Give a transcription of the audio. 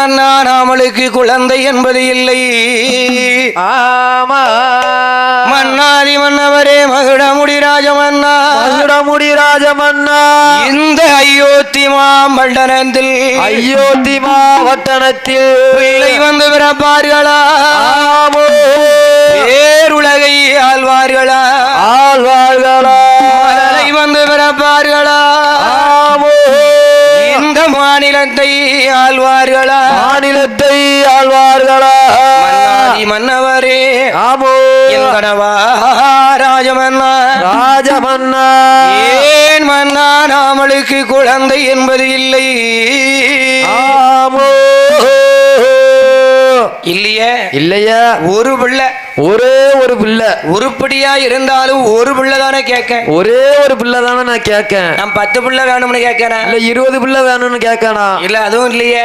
மன்னா நாமளுக்கு குழந்தை என்பது இல்லை. ஆமா மன்னாதி மன்னவரே மகுடமுடி ராஜமன்னா, மகுடமுடி ராஜமன்னா, இந்த அயோத்தி மாமண்டலத்தில் அயோத்தி மாவட்டணத்தில் பிள்ளை வந்து பிறப்பார்களா? ஆமோ பேருலகை ஆழ்வார்களா? ஆழ்வார்களா? மலரை வந்து பிறப்பார்களா? ஆமோ இந்த மாநிலத்தை ஆழ்வார்களா? மாநிலத்தை ஆழ்வார்களா? மன்னாதி மன்னவரே ஆமோ எங்கனவா ராஜமன்னா, ராஜமன்னா, ஏன் மன்னா நாமளுக்கு குழந்தை என்பது இல்லை? ஆமோ இல்லையே, இல்லையா? ஒரு பிள்ளை, ஒரே ஒரு பிள்ளை. உருப்படியா இருந்தாலும் ஒரு பிள்ளை தானே கேட்க. ஒரே ஒரு பிள்ளை தானே நான் கேட்கேன். நான் 10 பிள்ளை வேணும்னு கேட்கறேன், இல்ல 20 பிள்ளை வேணும்னு கேட்கணும். இல்ல அதுவும் இல்லையே.